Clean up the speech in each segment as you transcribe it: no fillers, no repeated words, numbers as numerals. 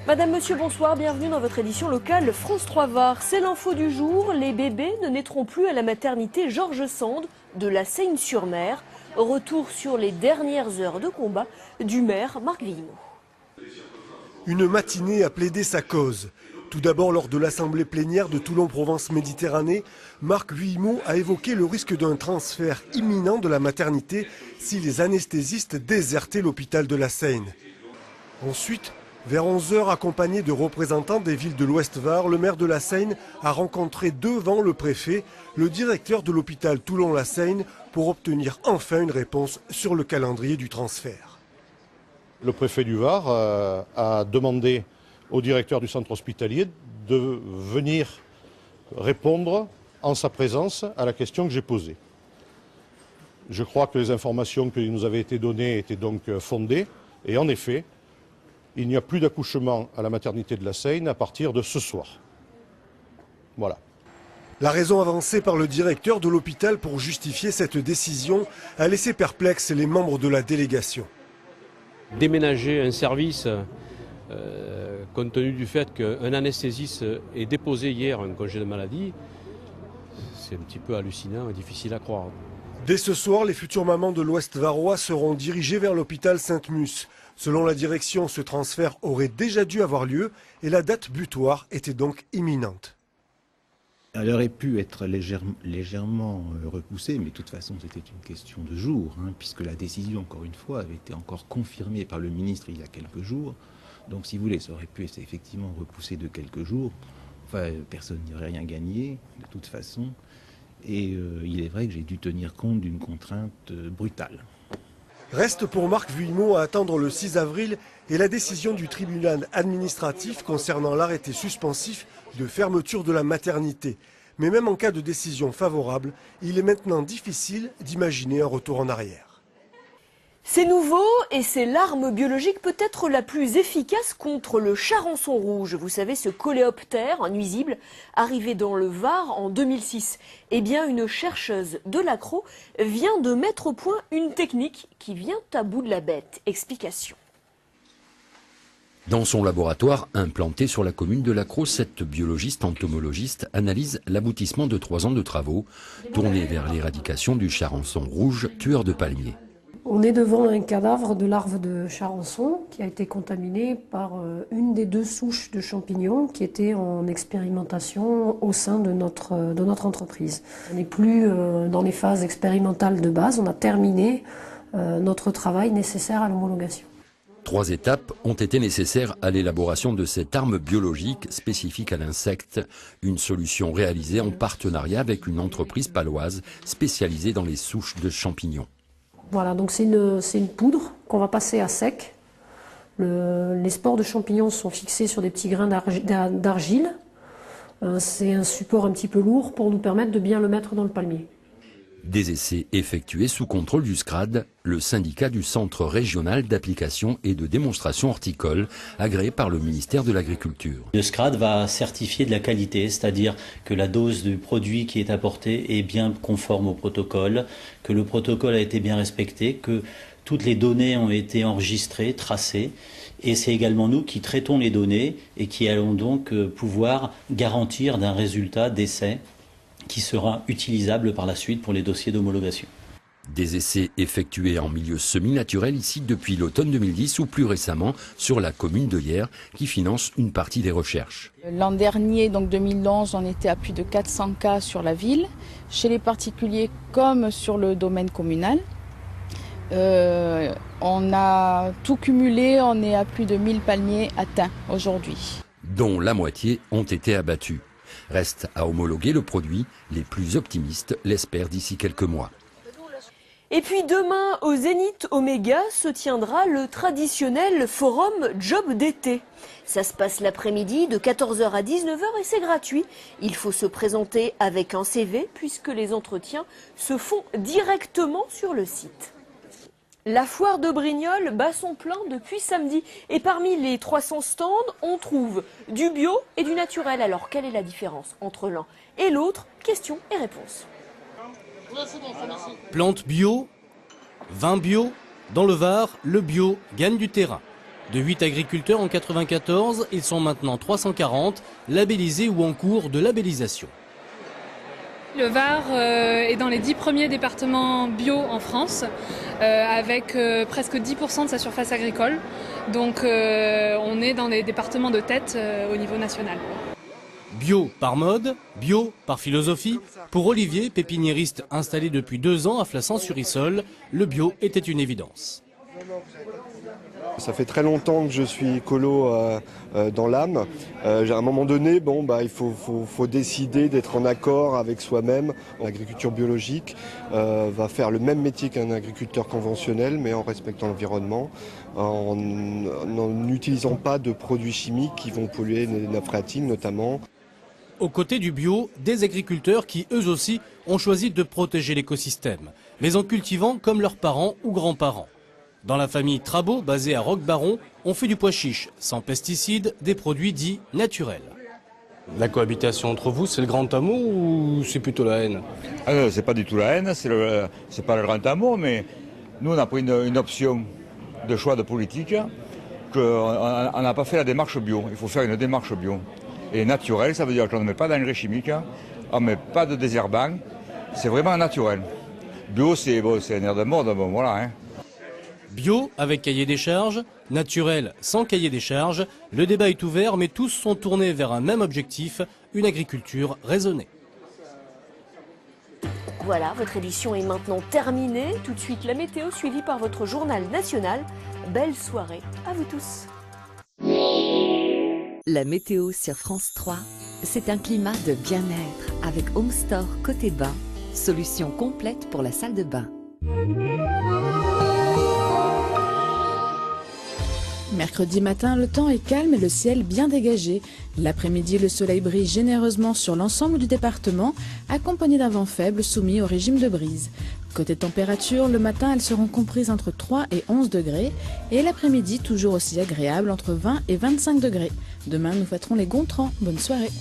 Madame, monsieur, bonsoir, bienvenue dans votre édition locale France 3 Var. C'est l'info du jour, les bébés ne naîtront plus à la maternité Georges Sand de la Seyne-sur-Mer. Retour sur les dernières heures de combat du maire Marc Villemot. Une matinée a plaidé sa cause. Tout d'abord, lors de l'assemblée plénière de Toulon-Provence-Méditerranée, Marc Villemot a évoqué le risque d'un transfert imminent de la maternité si les anesthésistes désertaient l'hôpital de la Seyne. Ensuite, vers 11 h, accompagné de représentants des villes de l'Ouest Var, le maire de la Seyne a rencontré devant le préfet le directeur de l'hôpital Toulon-la Seyne pour obtenir enfin une réponse sur le calendrier du transfert. Le préfet du Var a demandé au directeur du centre hospitalier de venir répondre en sa présence à la question que j'ai posée. Je crois que les informations qui nous avaient été données étaient donc fondées et en effet, il n'y a plus d'accouchement à la maternité de la Seyne à partir de ce soir. Voilà. La raison avancée par le directeur de l'hôpital pour justifier cette décision a laissé perplexes les membres de la délégation. Déménager un service, compte tenu du fait qu'un anesthésiste ait déposé hier un congé de maladie, c'est un petit peu hallucinant et difficile à croire. Dès ce soir, les futures mamans de l'Ouest Varois seront dirigées vers l'hôpital Sainte-Mus. Selon la direction, ce transfert aurait déjà dû avoir lieu et la date butoir était donc imminente. Elle aurait pu être légèrement repoussée, mais de toute façon c'était une question de jours, puisque la décision, encore une fois, avait été encore confirmée par le ministre il y a quelques jours. Donc si vous voulez, ça aurait pu être effectivement repoussé de quelques jours. Enfin, personne n'aurait rien gagné, de toute façon. Et il est vrai que j'ai dû tenir compte d'une contrainte brutale. Reste pour Marc Villemot à attendre le 6 avril et la décision du tribunal administratif concernant l'arrêté suspensif de fermeture de la maternité. Mais même en cas de décision favorable, il est maintenant difficile d'imaginer un retour en arrière. C'est nouveau et c'est l'arme biologique peut-être la plus efficace contre le charançon rouge. Vous savez, ce coléoptère nuisible arrivé dans le Var en 2006. Eh bien, une chercheuse de l'Accro vient de mettre au point une technique qui vient à bout de la bête. Explication. Dans son laboratoire implanté sur la commune de l'Accro, cette biologiste entomologiste analyse l'aboutissement de 3 ans de travaux tournés vers l'éradication du charançon rouge, tueur de palmiers. On est devant un cadavre de larve de charançon qui a été contaminé par une des 2 souches de champignons qui étaient en expérimentation au sein de notre entreprise. On n'est plus dans les phases expérimentales de base, on a terminé notre travail nécessaire à l'homologation. 3 étapes ont été nécessaires à l'élaboration de cette arme biologique spécifique à l'insecte, une solution réalisée en partenariat avec une entreprise paloise spécialisée dans les souches de champignons. Voilà, donc c'est une poudre qu'on va passer à sec. Les spores de champignons sont fixés sur des petits grains d'argile. C'est un support un petit peu lourd pour nous permettre de bien le mettre dans le palmier. Des essais effectués sous contrôle du SCRAD, le syndicat du Centre régional d'application et de démonstration horticole, agréé par le ministère de l'Agriculture. Le SCRAD va certifier de la qualité, c'est-à-dire que la dose du produit qui est apporté est bien conforme au protocole, que le protocole a été bien respecté, que toutes les données ont été enregistrées, tracées. Et c'est également nous qui traitons les données et qui allons donc pouvoir garantir d'un résultat d'essai qui sera utilisable par la suite pour les dossiers d'homologation. Des essais effectués en milieu semi-naturel ici depuis l'automne 2010 ou plus récemment sur la commune de Hyères qui finance une partie des recherches. L'an dernier, donc 2011, on était à plus de 400 cas sur la ville, chez les particuliers comme sur le domaine communal. On a tout cumulé, on est à plus de 1000 palmiers atteints aujourd'hui. Dont la moitié ont été abattus. Reste à homologuer le produit, les plus optimistes l'espèrent d'ici quelques mois. Et puis demain, au Zénith Oméga, se tiendra le traditionnel forum Job d'été. Ça se passe l'après-midi de 14 h à 19 h et c'est gratuit. Il faut se présenter avec un CV puisque les entretiens se font directement sur le site. La foire de Brignoles bat son plein depuis samedi. Et parmi les 300 stands, on trouve du bio et du naturel. Alors, quelle est la différence entre l'un et l'autre? Questions et réponses. Plantes bio, vin bio. Dans le Var, le bio gagne du terrain. De 8 agriculteurs en 1994, ils sont maintenant 340, labellisés ou en cours de labellisation. Le Var est dans les 10 premiers départements bio en France, avec presque 10% de sa surface agricole. Donc on est dans les départements de tête au niveau national. Bio par mode, bio par philosophie. Pour Olivier, pépiniériste installé depuis 2 ans à Flassan-sur-Issol, le bio était une évidence. Ça fait très longtemps que je suis écolo dans l'âme. À un moment donné, il faut décider d'être en accord avec soi-même. L'agriculture biologique va faire le même métier qu'un agriculteur conventionnel, mais en respectant l'environnement, en n'utilisant pas de produits chimiques qui vont polluer les nappes phréatiques notamment. Aux côtés du bio, des agriculteurs qui, eux aussi, ont choisi de protéger l'écosystème, mais en cultivant comme leurs parents ou grands-parents. Dans la famille Trabot, basée à Roquebaron, on fait du pois chiche, sans pesticides, des produits dits naturels. La cohabitation entre vous, c'est le grand amour ou c'est plutôt la haine? C'est pas du tout la haine, c'est pas le grand amour, mais nous on a pris une option de choix de politique qu'on n'a pas fait la démarche bio. Il faut faire une démarche bio. Et naturel, ça veut dire qu'on ne met pas d'engrais chimiques, on ne met pas de désherbant, c'est vraiment naturel. Bio, c'est un air de mode, voilà. Bio avec cahier des charges, naturel sans cahier des charges, le débat est ouvert mais tous sont tournés vers un même objectif, une agriculture raisonnée. Voilà, votre édition est maintenant terminée. Tout de suite la météo suivie par votre journal national. Belle soirée à vous tous. La météo sur France 3, c'est un climat de bien-être avec Home Store Côté Bain, solution complète pour la salle de bain. Mercredi matin, le temps est calme et le ciel bien dégagé. L'après-midi, le soleil brille généreusement sur l'ensemble du département, accompagné d'un vent faible soumis au régime de brise. Côté température, le matin, elles seront comprises entre 3 et 11 degrés et l'après-midi, toujours aussi agréable, entre 20 et 25 degrés. Demain, nous fêterons les Gontran. Bonne soirée.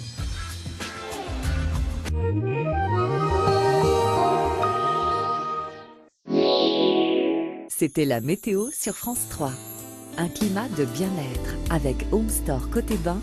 C'était la météo sur France 3. Un climat de bien-être avec Home Store Côté Bain,